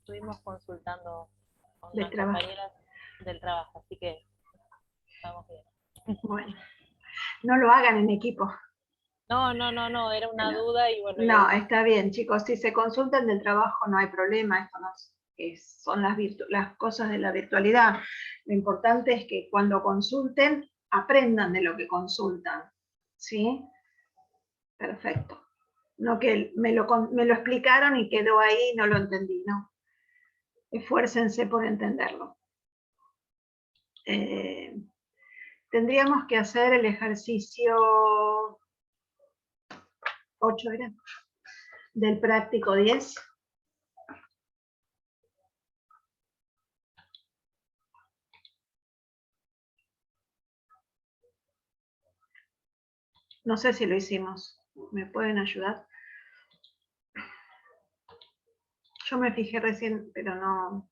estuvimos consultando con Del unas trabajo. compañeras del trabajo, así que estamos bien. Bueno, no lo hagan en equipo. No, era una No, duda y bueno, no, está bien, chicos. Si se consultan del trabajo no hay problema. Esto no son las cosas de la virtualidad. Lo importante es que cuando consulten aprendan de lo que consultan. ¿Sí? Perfecto. No que me lo explicaron y quedó ahí y no lo entendí, no. Esfuércense por entenderlo. Tendríamos que hacer el ejercicio 8, ¿era? Del práctico 10. No sé si lo hicimos. ¿Me pueden ayudar? Yo me fijé recién, pero no.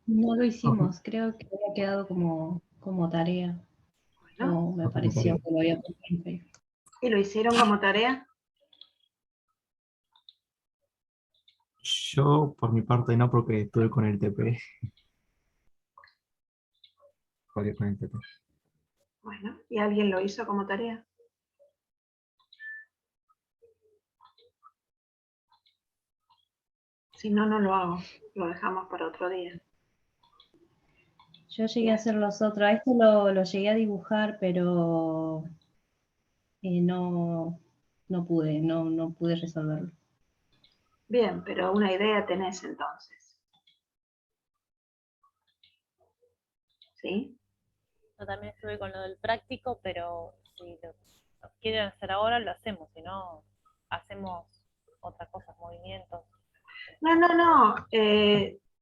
No lo hicimos, creo que había quedado como tarea. Bueno, O me pareció que lo había puesto en Facebook. ¿y lo hicieron como tarea? Yo, por mi parte, no, porque estuve con el TP. Jugué con el TP. Bueno, ¿y alguien lo hizo como tarea? Si no, no lo hago. Lo dejamos para otro día. Yo llegué a hacer los otros. A esto lo llegué a dibujar, pero no pude resolverlo. Bien, pero una idea tenés entonces. ¿Sí? Yo también estuve con lo del práctico, pero si lo quieren hacer ahora, lo hacemos, si no, hacemos otras cosas, movimientos. No.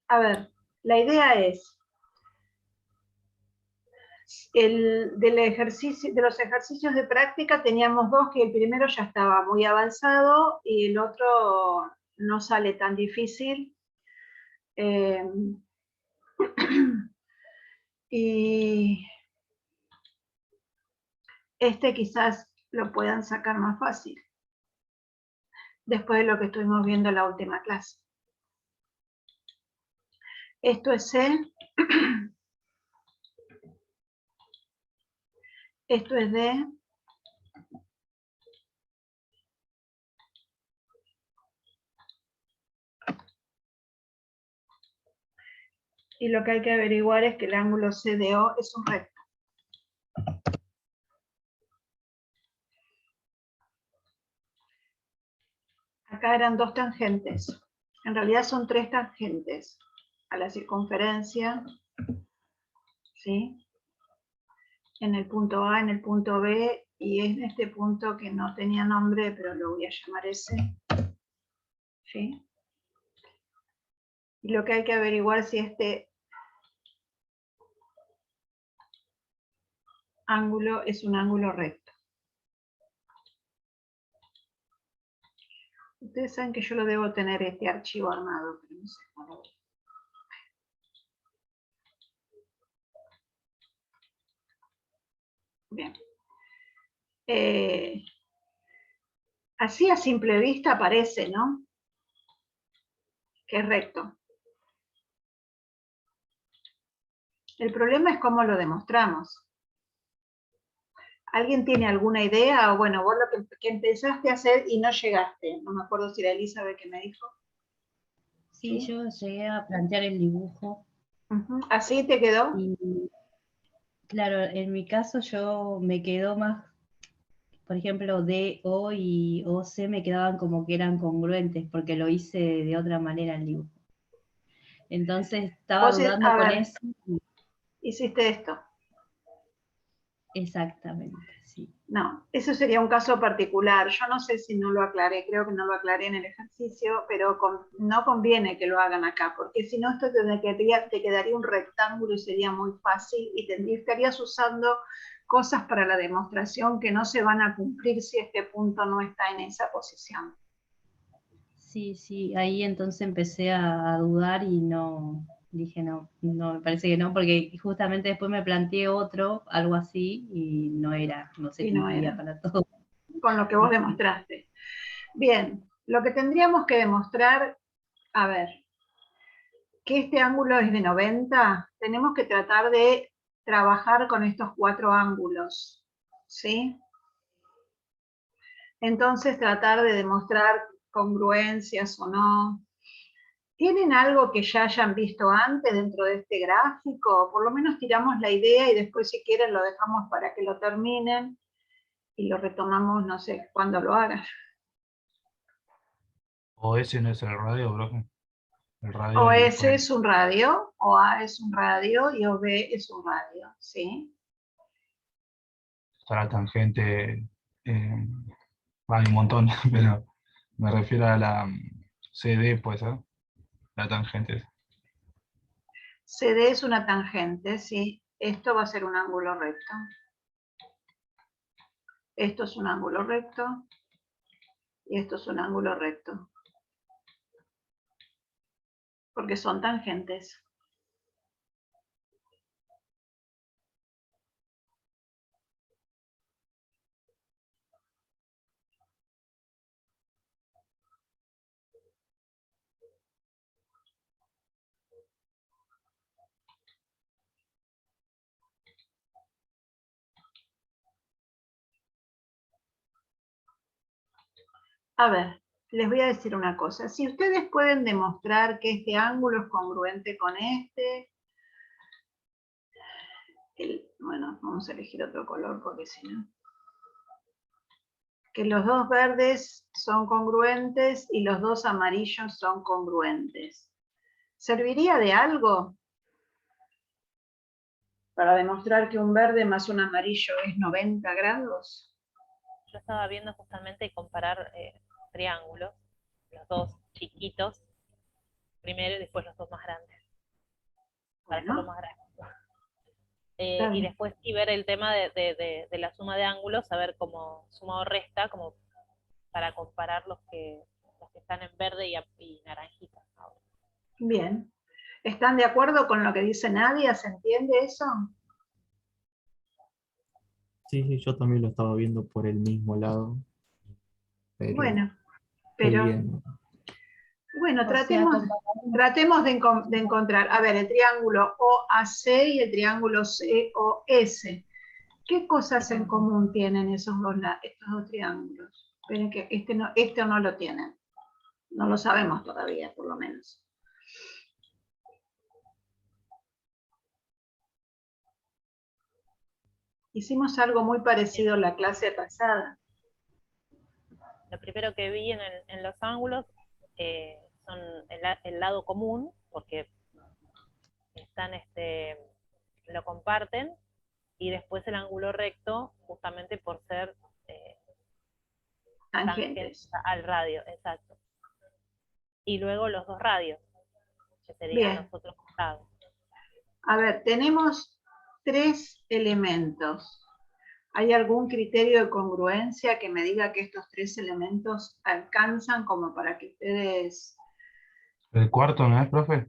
A ver, la idea es de los ejercicios de práctica teníamos dos, que el primero ya estaba muy avanzado y el otro no sale tan difícil. Y este quizás lo puedan sacar más fácil, después de lo que estuvimos viendo en la última clase. Esto es C, esto es D, y lo que hay que averiguar es que el ángulo CDO es un recto. Acá eran dos tangentes, en realidad son tres tangentes a la circunferencia, ¿sí? En el punto A, en el punto B, y en este punto que no tenía nombre, pero lo voy a llamar S, ¿sí? Y lo que hay que averiguar es si este ángulo es un ángulo recto. Ustedes saben que yo lo debo tener este archivo armado, pero no sé cómo. Bien. Así a simple vista parece, ¿no? Que es recto. El problema es cómo lo demostramos. ¿Alguien tiene alguna idea? O bueno, vos lo que empezaste a hacer y no llegaste. No me acuerdo si era Elizabeth que me dijo. Sí, yo llegué a plantear el dibujo. ¿Así te quedó? Y claro, en mi caso yo me quedó más, por ejemplo, D, O y O, C me quedaban como que eran congruentes, porque lo hice de otra manera el dibujo. Entonces estaba dudando A con ver, eso. hiciste esto. Exactamente, sí. No, eso sería un caso particular. Yo no sé si no lo aclaré, creo que no lo aclaré en el ejercicio, pero no conviene que lo hagan acá, porque si no esto te quedaría un rectángulo y sería muy fácil y estarías usando cosas para la demostración que no se van a cumplir si este punto no está en esa posición. Sí, ahí entonces empecé a dudar y no, dije no, me parece que no, porque justamente después me planteé otro, algo así, y no se Y no cumplía era. para todo. con lo que vos demostraste. Bien, lo que tendríamos que demostrar, a ver, que este ángulo es de 90, tenemos que tratar de trabajar con estos 4 ángulos, ¿sí? Entonces tratar de demostrar congruencias o no. ¿Tienen algo que ya hayan visto antes dentro de este gráfico? Por lo menos tiramos la idea y después si quieren lo dejamos para que lo terminen y lo retomamos, no sé, cuando lo hagan. O ese no es el radio, profe. El radio O del S es un radio, o A es un radio y o B es un radio, ¿sí? está la tangente. Hay un montón, pero me refiero a la CD, puede ser. La tangente. CD es una tangente, ¿sí? Esto va a ser un ángulo recto. Esto es un ángulo recto. Y esto es un ángulo recto. Porque son tangentes. A ver, les voy a decir una cosa. Si ustedes pueden demostrar que este ángulo es congruente con este, bueno, vamos a elegir otro color porque si no. Que los dos verdes son congruentes y los dos amarillos son congruentes. ¿Serviría de algo para demostrar que un verde más un amarillo es 90 grados? Yo estaba viendo justamente comparar triángulos, los dos chiquitos primero y después los dos más grandes, para hacerlo Bueno, más grande. está Y bien. después sí ver el tema de la suma de ángulos, saber cómo suma o resta, como para comparar los que están en verde y naranjita ahora. Bien. ¿Están de acuerdo con lo que dice Nadia? ¿Se entiende eso? Sí, sí, yo también lo estaba viendo por el mismo lado, pero Bueno, estoy pero bien. bueno, O sea, tratemos de encontrar, a ver, el triángulo OAC y el triángulo COS. ¿Qué cosas en común tienen estos dos triángulos? Esperen que este no lo tienen. No lo sabemos todavía, por lo menos. Hicimos algo muy parecido en la clase pasada. Lo primero que vi en los ángulos son el lado común, porque están lo comparten, y después el ángulo recto, justamente por ser tangente Tangentes. al radio, exacto. Y luego los dos radios, que serían Bien. los otros costados. A ver, tenemos 3 elementos. ¿Hay algún criterio de congruencia que me diga que estos 3 elementos alcanzan como para que ustedes... ¿El cuarto no es, profe?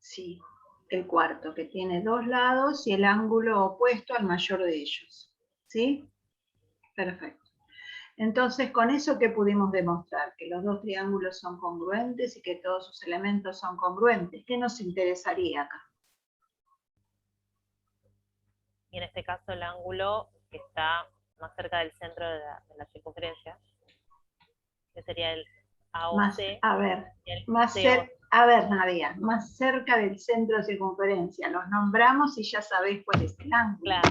Sí, el cuarto, que tiene 2 lados y el ángulo opuesto al mayor de ellos. ¿Sí? Perfecto. Entonces, con eso, ¿qué pudimos demostrar? Que los dos triángulos son congruentes y que todos sus elementos son congruentes. ¿Qué nos interesaría acá? Y en este caso el ángulo que está más cerca del centro de la circunferencia, que sería el AOC y el CO. A ver, Nadia, más cerca del centro de circunferencia. Los nombramos y ya sabéis cuál es el ángulo. Claro.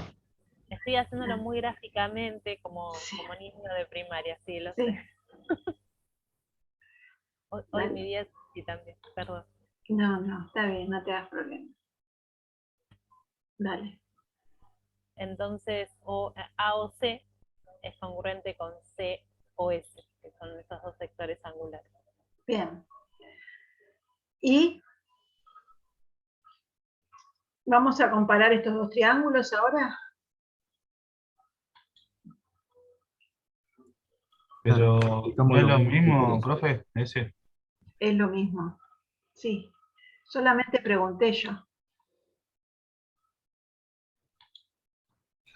Estoy haciéndolo muy gráficamente como niño de primaria, sí, lo sé. Hoy mi día sí también, perdón. No, está bien, no te das problema. Dale. Entonces, AOC es congruente con COS, que son esos dos sectores angulares. Bien. Y vamos a comparar estos dos triángulos ahora. Pero Explicamos no es lo lo mismo, si mismo, querés. profe, ese. Es lo mismo. Sí. Solamente pregunté yo.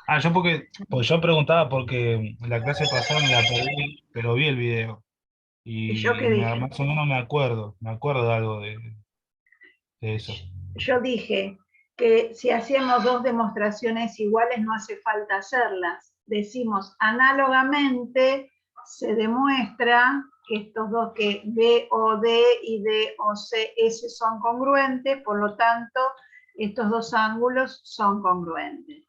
Porque yo preguntaba porque la clase pasada me la perdí, pero vi el video. ¿Y yo qué Y dije? más o menos me acuerdo de algo de eso. Yo dije que si hacíamos dos demostraciones iguales no hace falta hacerlas. Decimos análogamente se demuestra que estos dos, que BOD y DOCS son congruentes, por lo tanto estos dos ángulos son congruentes.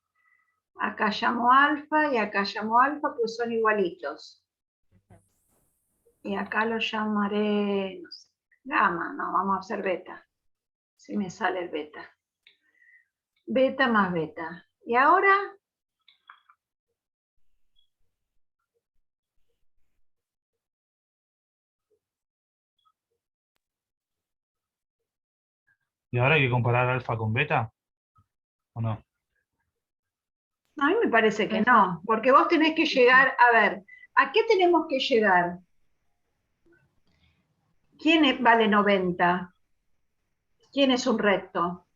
Acá llamo alfa y acá llamo alfa, pues son igualitos. Y acá lo llamaré, no sé, gamma, no, vamos a hacer beta. Si me sale el beta. Beta más beta. Y ahora, ¿Y ahora hay que comparar alfa con beta? ¿O no? a mí me parece que no, porque vos tenés que llegar, a ver, ¿a qué tenemos que llegar? Vale 90? ¿Quién es un recto?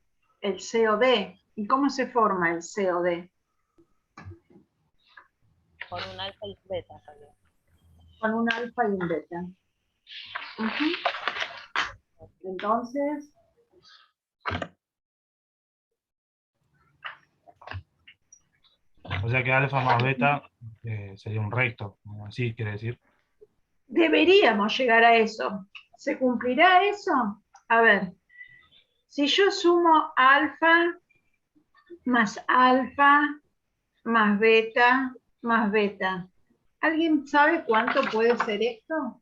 El COD. ¿Y cómo se forma el COD? Con un alfa y un beta también. Con un alfa y un beta. Entonces, O sea que alfa más beta sería un recto, así quiere decir. deberíamos llegar a eso. ¿Se cumplirá eso? A ver, si yo sumo alfa más beta, ¿alguien sabe cuánto puede ser esto?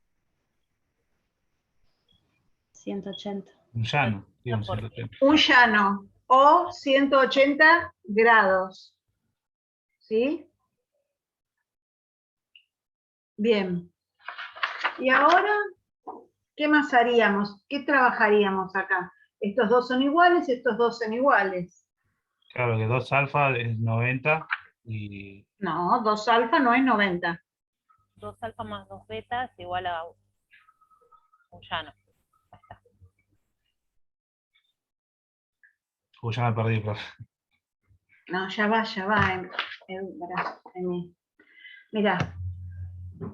180. Un llano, sí, un ¿Por qué? 180. Un llano o 180 grados. ¿Sí? Bien. Y ahora, ¿qué más haríamos? ¿Qué trabajaríamos acá? Estos dos son iguales, estos dos son iguales. Claro que 2 alfa es 90 y No, 2 alfa no es 90. 2 alfa más 2 beta es igual a un llano. ya me perdí, profe. No, ya va, Mirá,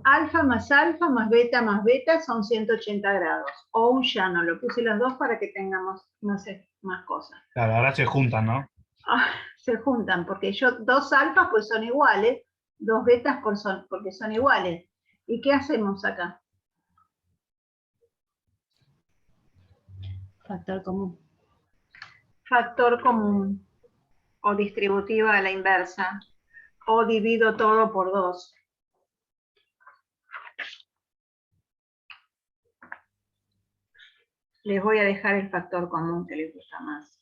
alfa más beta son 180 grados. O un llano, lo puse los dos para que tengamos, no sé, más cosas. Claro, ahora se juntan, ¿no? Se juntan, porque dos alfas pues son iguales, dos betas porque son iguales. ¿Y qué hacemos acá? Factor común. Factor común o distributiva a la inversa, o divido todo por 2. Les voy a dejar el factor común que les gusta más.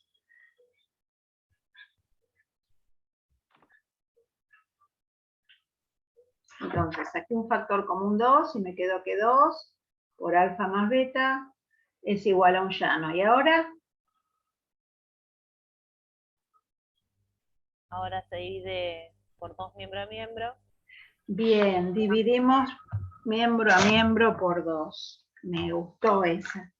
Entonces, aquí un factor común 2 y me quedó que 2 por alfa más beta es igual a un llano. ¿Y ahora? Ahora se divide por 2 miembro a miembro. Bien, dividimos miembro a miembro por 2. Me gustó esa.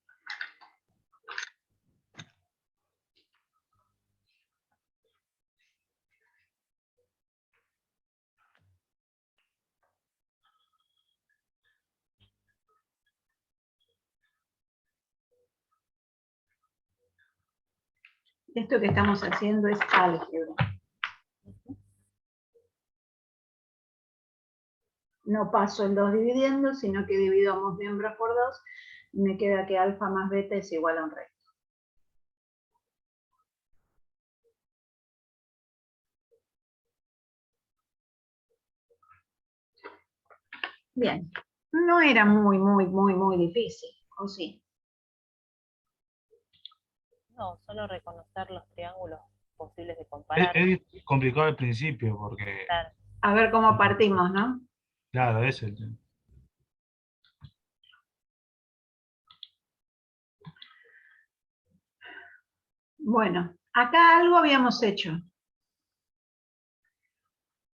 Esto que estamos haciendo es álgebra. No paso el 2 dividiendo, sino que divido ambos miembros por 2. Y me queda que alfa más beta es igual a un recto. Bien. No era muy difícil, ¿o sí? No, solo reconocer los triángulos posibles de comparar. Es complicado al principio porque, Claro. A ver cómo partimos, ¿no? claro, es el tema. Bueno, acá algo habíamos hecho.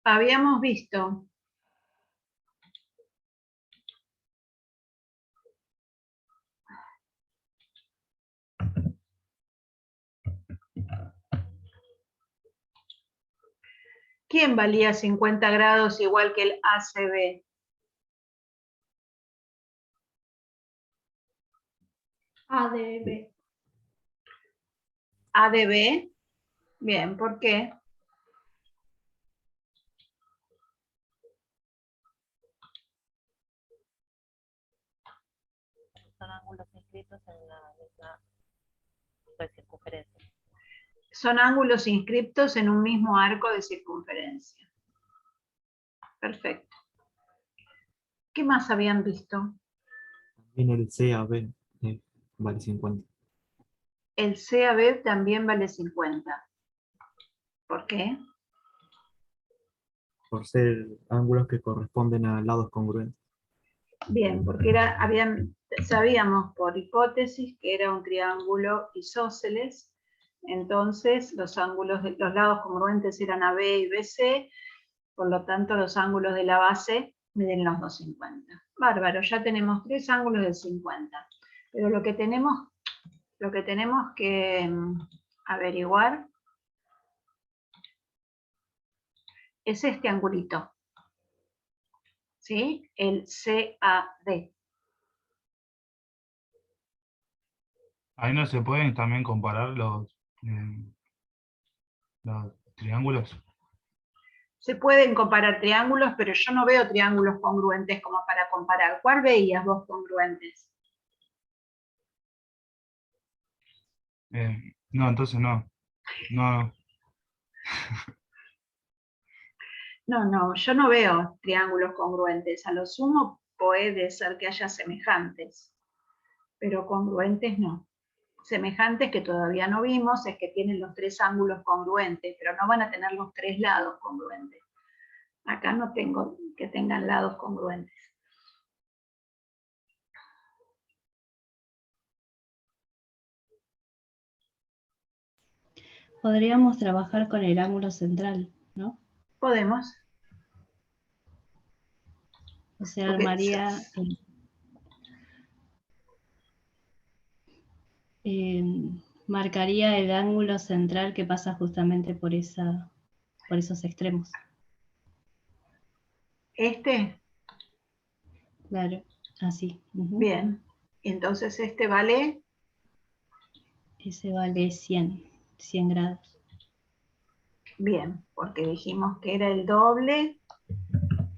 Habíamos visto ¿Quién valía 50 grados igual que el ACB? ADB. ADB. Bien, ¿por qué? Son ángulos inscritos en la misma de circunferencia. Son ángulos inscriptos en un mismo arco de circunferencia. Perfecto. ¿Qué más habían visto? También el CAB vale 50. El CAB también vale 50. ¿Por qué? Por ser ángulos que corresponden a lados congruentes. Bien, porque sabíamos por hipótesis que era un triángulo isósceles, entonces los lados congruentes eran AB y BC, por lo tanto los ángulos de la base miden los 250. Bárbaro, ya tenemos 3 ángulos de 50. Pero lo que tenemos que averiguar es este angulito, ¿sí? El CAD. Ahí no se pueden también comparar los triángulos. Se pueden comparar triángulos, pero yo no veo triángulos congruentes como para comparar. ¿Cuál veías vos congruentes? No, entonces no. No. No, yo no veo triángulos congruentes. A lo sumo puede ser que haya semejantes, pero congruentes no. Semejantes que todavía no vimos es que tienen los 3 ángulos congruentes, pero no van a tener los 3 lados congruentes. Acá no tengo que tengan lados congruentes. Podríamos trabajar con el ángulo central, ¿no? Podemos. O sea, Porque armaría, marcaría el ángulo central que pasa justamente por esos extremos. este, Claro, así. bien. Entonces este vale Ese vale 100 grados. bien, porque dijimos que era el doble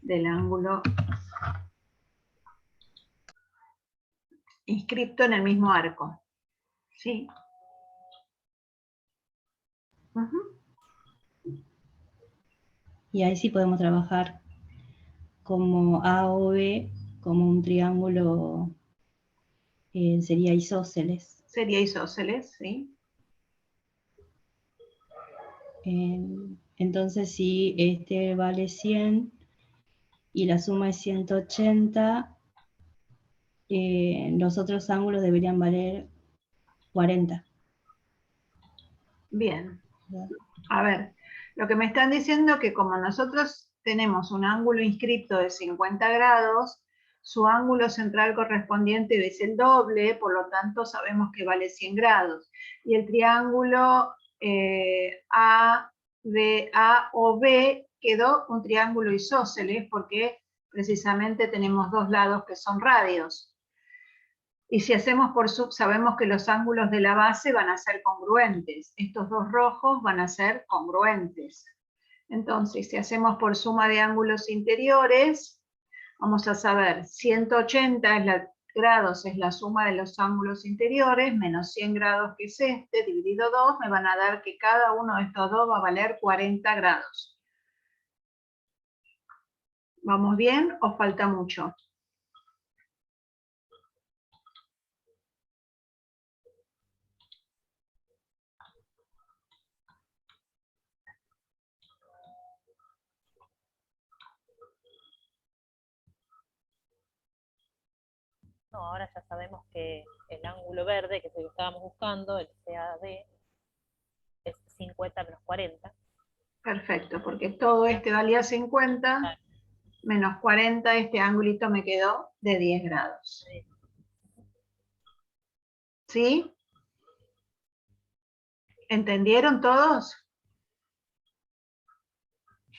del ángulo inscripto en el mismo arco. ¿Sí? Y ahí sí podemos trabajar como A o B, como un triángulo, sería isósceles. Sería isósceles, ¿sí? Entonces si este vale 100 y la suma es 180, los otros ángulos deberían valer 40. Bien. ¿Verdad? A ver, lo que me están diciendo es que como nosotros tenemos un ángulo inscripto de 50 grados, su ángulo central correspondiente es el doble, por lo tanto sabemos que vale 100 grados. Y el triángulo A o B quedó un triángulo isósceles porque precisamente tenemos 2 lados que son radios. Y si hacemos por sub, sabemos que los ángulos de la base van a ser congruentes. Estos 2 rojos van a ser congruentes. Entonces, si hacemos por suma de ángulos interiores, vamos a saber 180 grados es la suma de los ángulos interiores, menos 100 grados que es este, dividido 2, me van a dar que cada uno de estos 2 va a valer 40 grados. ¿Vamos bien o falta mucho? No, ahora ya sabemos que el ángulo verde, que es el que estábamos buscando, el CAD, es 50 menos 40. Perfecto, porque todo este valía 50, menos 40, este ángulo me quedó de 10 grados. ¿Sí? ¿Entendieron todos?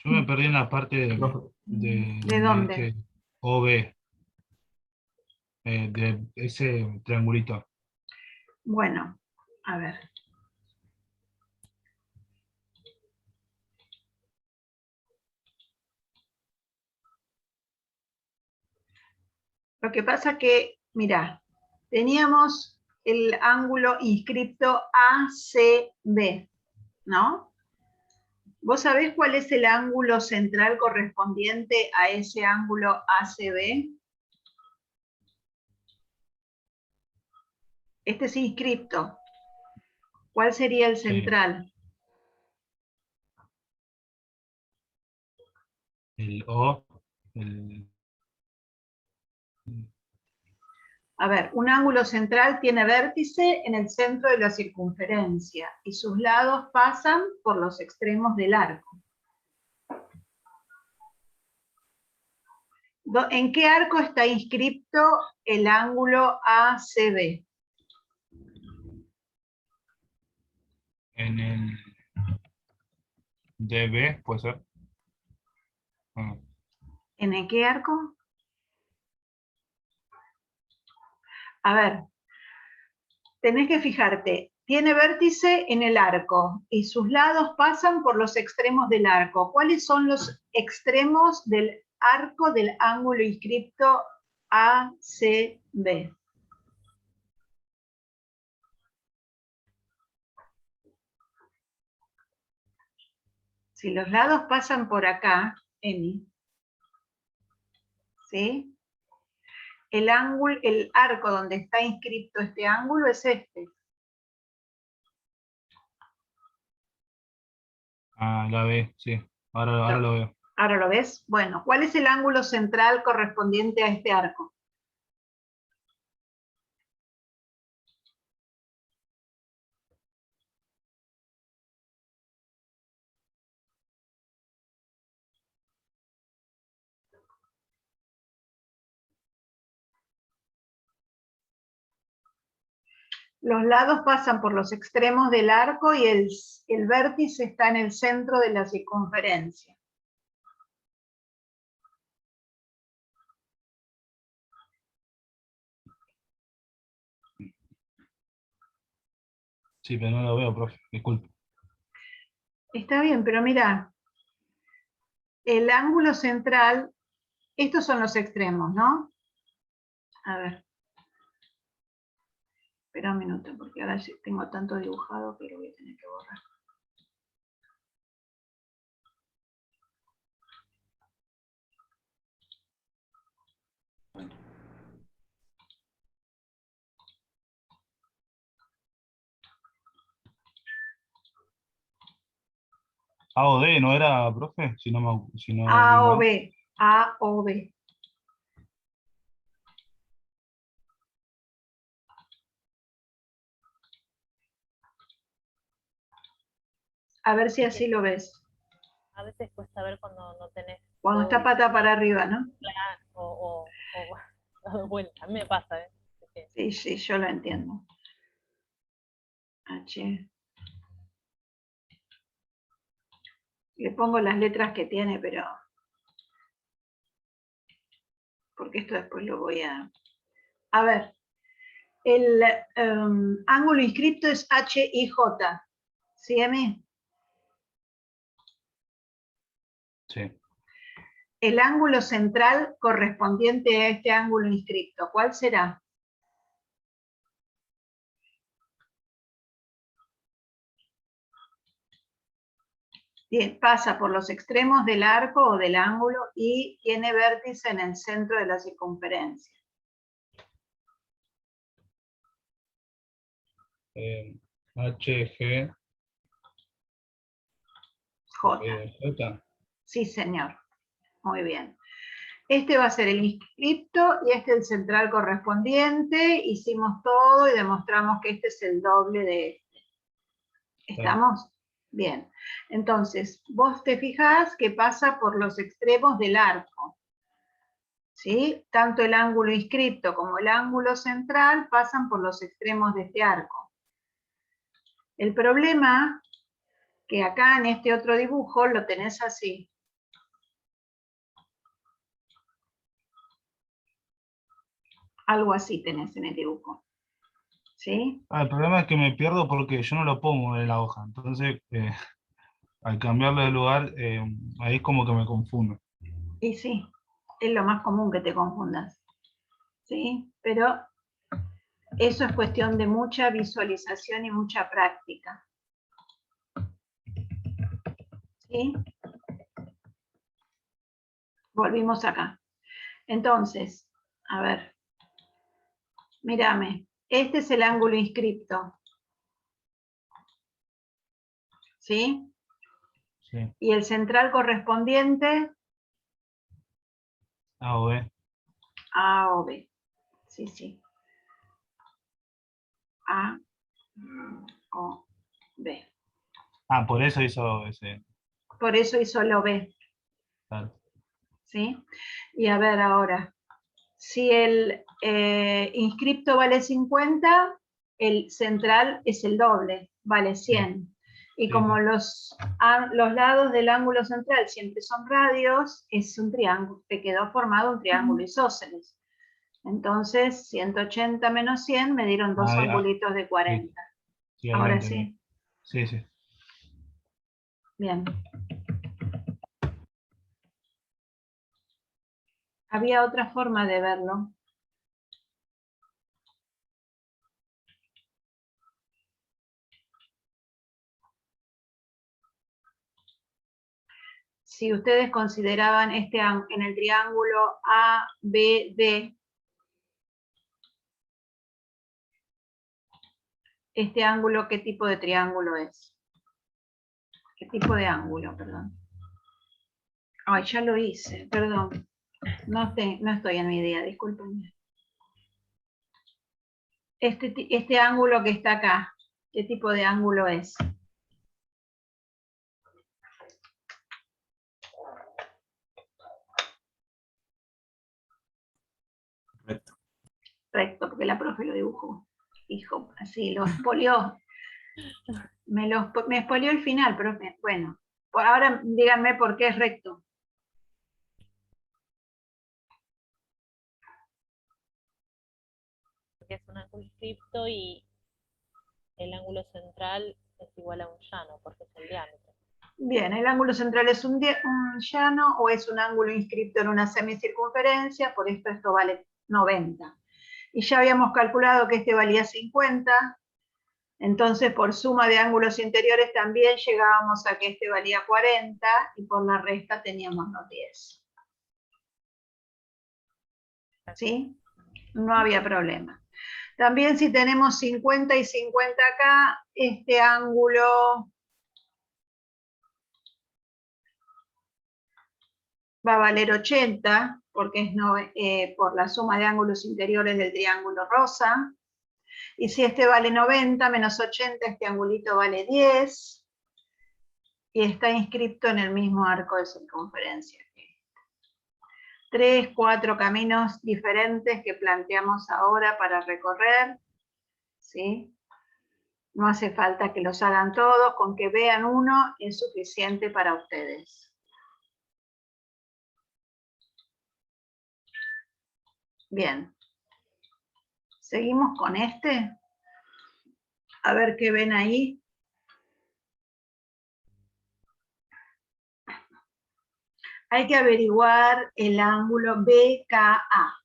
Yo me perdí en la parte Profe, de ¿De dónde? dice OB, de ese triangulito. Bueno, a ver. Lo que pasa que, mirá, teníamos el ángulo inscripto ACB, ¿no? ¿Vos sabés cuál es el ángulo central correspondiente a ese ángulo ACB? Este es inscripto. ¿Cuál sería el Sí. central? El O, el... A ver, un ángulo central tiene vértice en el centro de la circunferencia y sus lados pasan por los extremos del arco. ¿En qué arco está inscripto el ángulo ACB? En el DB, puede ser. Ah, ¿En qué arco? A ver, tenés que fijarte, tiene vértice en el arco y sus lados pasan por los extremos del arco. ¿Cuáles son los extremos del arco del ángulo inscripto ACB? Si los lados pasan por acá, Emi, ¿sí? El arco donde está inscripto este ángulo es este. la B, sí. Ahora lo veo. ¿Ahora lo ves? Bueno, ¿cuál es el ángulo central correspondiente a este arco? Los lados pasan por los extremos del arco y el vértice está en el centro de la circunferencia. Sí, pero no lo veo, profe. Disculpe. Está bien, pero mira, el ángulo central, estos son los extremos, ¿no? A ver. Espera un minuto, porque ahora tengo tanto dibujado que lo voy a tener que borrar. A o D, ¿no era, profe? Si no vi A o mal. B, A o B. A ver si así lo ves. A veces cuesta ver cuando no tenés Cuando todo está pata para arriba, ¿no? claro, o dado vuelta. A mí me pasa, ¿eh? Sí, sí, yo lo entiendo. H. Le pongo las letras que tiene, pero... porque esto después lo voy a... A ver, el ángulo inscripto es HIJ. ¿Sí, Emi? Sí. El ángulo central correspondiente a este ángulo inscripto, ¿cuál será? Bien, pasa por los extremos del arco o del ángulo y tiene vértice en el centro de la circunferencia. HG, J. J. Sí, señor. Muy bien. Este va a ser el inscripto y este el central correspondiente. Hicimos todo y demostramos que este es el doble de este. ¿Estamos? Bien. Entonces, vos te fijás que pasa por los extremos del arco. ¿Sí? Tanto el ángulo inscripto como el ángulo central pasan por los extremos de este arco. El problema que acá en este otro dibujo lo tenés así. Algo así tenés en el dibujo. ¿Sí? El problema es que me pierdo porque yo no lo pongo en la hoja. Entonces, al cambiarlo de lugar, ahí es como que me confundo. Y sí, es lo más común que te confundas. ¿Sí? Pero eso es cuestión de mucha visualización y mucha práctica. ¿Sí? Volvimos acá. Entonces, a ver, mírame, este es el ángulo inscripto. ¿Sí? Sí. Y el central correspondiente, A o B. A o B. Sí, sí. A o B. Por eso hizo ese. Por eso hizo lo B. Claro. ¿Sí? Y a ver ahora, si el inscripto vale 50, el central es el doble, vale 100. Y Sí, como sí. los lados del ángulo central siempre son radios, es un triángulo, te quedó formado un triángulo isósceles. Entonces, 180 menos 100 me dieron dos Ahí, angulitos de 40. sí, ahí lo Ahora entendí. sí. Sí. Bien. Había otra forma de verlo. Si ustedes consideraban en el triángulo ABD, este ángulo, ¿qué tipo de triángulo es? ¿Qué tipo de ángulo, perdón? Ay, ya lo hice, perdón. No estoy en mi idea, discúlpenme. Este ángulo que está acá, ¿qué tipo de ángulo es? Recto. Recto, porque la profe lo dibujó. Hijo, así, lo expolió. Me expolió el final, profe. Bueno, ahora díganme por qué es recto. Que es un ángulo inscripto y el ángulo central es igual a un llano, porque es el diámetro. Bien, el ángulo central es un llano o es un ángulo inscripto en una semicircunferencia, por esto vale 90. Y ya habíamos calculado que este valía 50, entonces por suma de ángulos interiores también llegábamos a que este valía 40 y por la resta teníamos los 10. ¿Sí? No había problema. También si tenemos 50 y 50 acá, este ángulo va a valer 80, porque es por la suma de ángulos interiores del triángulo rosa. Y si este vale 90 menos 80, este angulito vale 10. Y está inscripto en el mismo arco de circunferencia. 3, 4 caminos diferentes que planteamos ahora para recorrer. ¿Sí? No hace falta que los hagan todos, con que vean uno es suficiente para ustedes. Bien. Seguimos con este. A ver qué ven ahí. Hay que averiguar el ángulo BKA.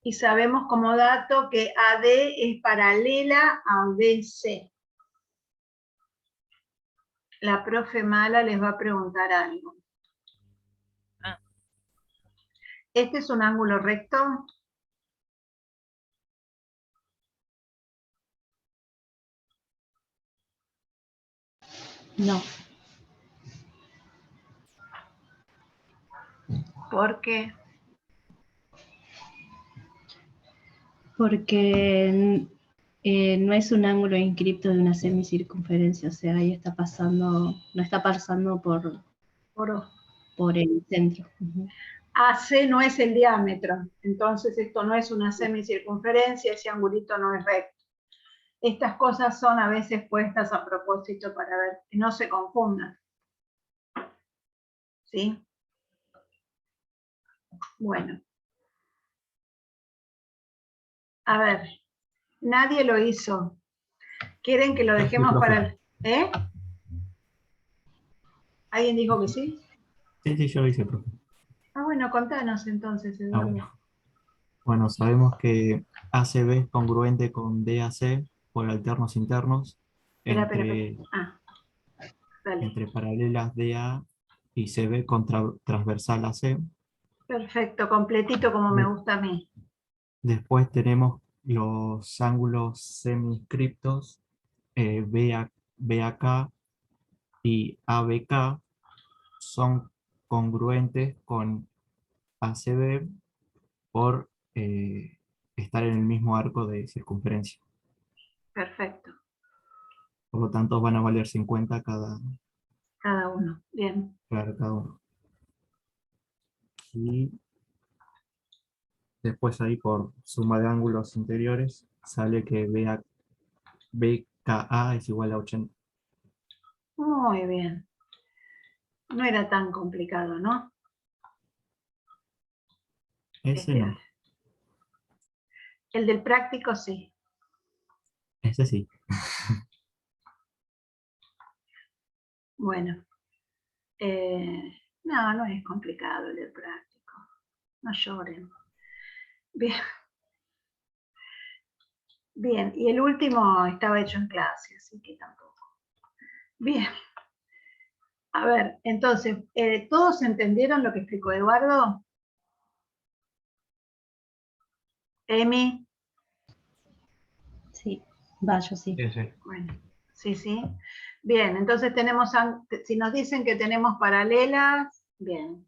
Y sabemos como dato que AD es paralela a BC. La profe Mala les va a preguntar algo. ¿Este es un ángulo recto? No, ¿Por qué? porque no es un ángulo inscripto de una semicircunferencia, o sea, ahí está pasando, no está pasando por el centro. Ujú. AC no es el diámetro, entonces esto no es una semicircunferencia, ese angulito no es recto. Estas cosas son a veces puestas a propósito para ver que no se confundan. ¿Sí? Bueno. A ver, nadie lo hizo. ¿Quieren que lo dejemos para el... ¿Eh? ¿Alguien dijo que sí? Sí, yo lo hice, profe. Ah, bueno, contanos entonces, Ah, Eduardo. bueno. Bueno, sabemos que ACB es congruente con DAC por alternos internos Espera. Ah, dale. entre paralelas DA y CB con transversal AC. Perfecto, completito como me gusta a mí. Después tenemos los ángulos semiscriptos BAK y ABK son congruentes con ACB por estar en el mismo arco de circunferencia. Perfecto, Por lo tanto, van a valer 50 cada uno. Bien. cada uno. Y después ahí por suma de ángulos interiores sale que BKA es igual a 80. Muy bien. No era tan complicado, ¿no? Ese no, El del práctico sí. ese sí. Bueno. No es complicado el del práctico. No lloren. Bien. Bien, y el último estaba hecho en clase, así que tampoco. Bien. A ver, entonces, ¿todos entendieron lo que explicó Eduardo? Emi. Sí, va, yo sí. Sí, sí. Bueno, sí. Bien, entonces tenemos, si nos dicen que tenemos paralelas, bien.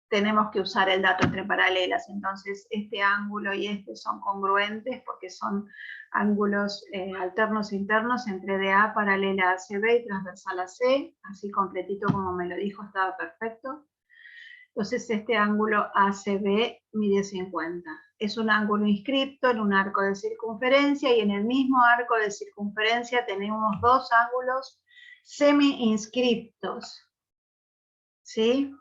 Tenemos que usar el dato entre paralelas, entonces este ángulo y este son congruentes porque son ángulos alternos internos entre DA paralela a CB y transversal a C, así completito como me lo dijo, estaba perfecto. Entonces este ángulo ACB mide 50. Es un ángulo inscripto en un arco de circunferencia y en el mismo arco de circunferencia tenemos dos ángulos semi-inscriptos. ¿Sí?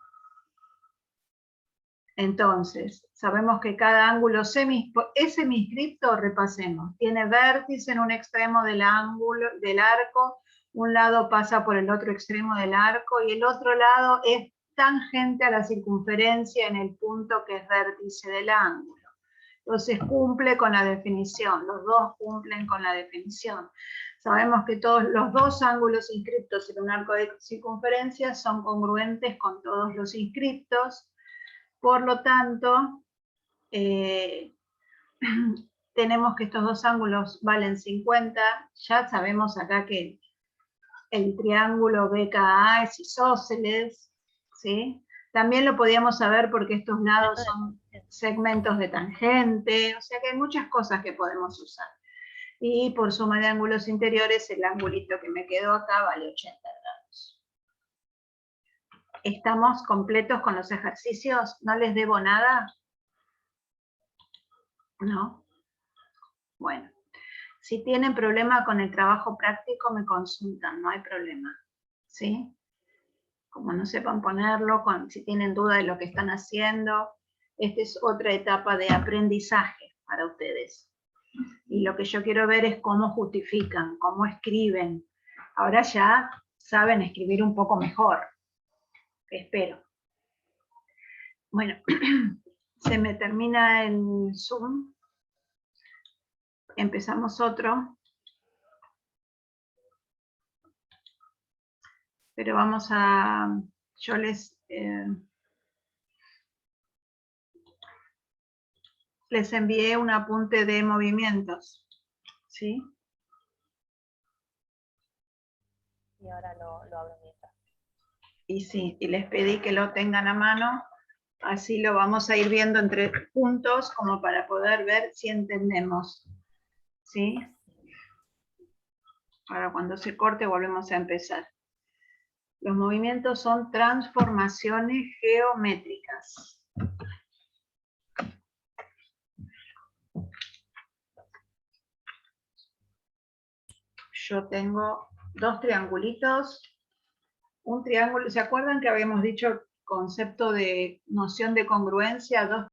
Entonces, sabemos que cada ángulo es semi-inscripto, repasemos. Tiene vértice en un extremo del ángulo, del arco, un lado pasa por el otro extremo del arco y el otro lado es tangente a la circunferencia en el punto que es vértice del ángulo. Entonces cumple con la definición, los dos cumplen con la definición. Sabemos que todos los dos ángulos inscriptos en un arco de circunferencia son congruentes con todos los inscriptos. Por lo tanto, tenemos que estos dos ángulos valen 50. Ya sabemos acá que el triángulo BKA es isósceles, ¿sí? También lo podíamos saber porque estos lados son segmentos de tangente, o sea que hay muchas cosas que podemos usar. Y por suma de ángulos interiores, el angulito que me quedó acá vale 80 grados. ¿Estamos completos con los ejercicios? ¿No les debo nada? ¿No? Bueno, si tienen problema con el trabajo práctico, me consultan, no hay problema. ¿Sí? Como no sepan ponerlo, si tienen duda de lo que están haciendo, esta es otra etapa de aprendizaje para ustedes. Y lo que yo quiero ver es cómo justifican, cómo escriben. Ahora ya saben escribir un poco mejor. Espero. Bueno, se me termina el Zoom. Empezamos otro. Pero vamos a... Yo les envié un apunte de movimientos. ¿Sí? Y ahora lo abro mientras. Y sí, y les pedí que lo tengan a mano. Así lo vamos a ir viendo entre puntos como para poder ver si entendemos. ¿Sí? Ahora cuando se corte volvemos a empezar. Los movimientos son transformaciones geométricas. Yo tengo dos triangulitos. Un triángulo, ¿se acuerdan que habíamos dicho concepto de noción de congruencia, dos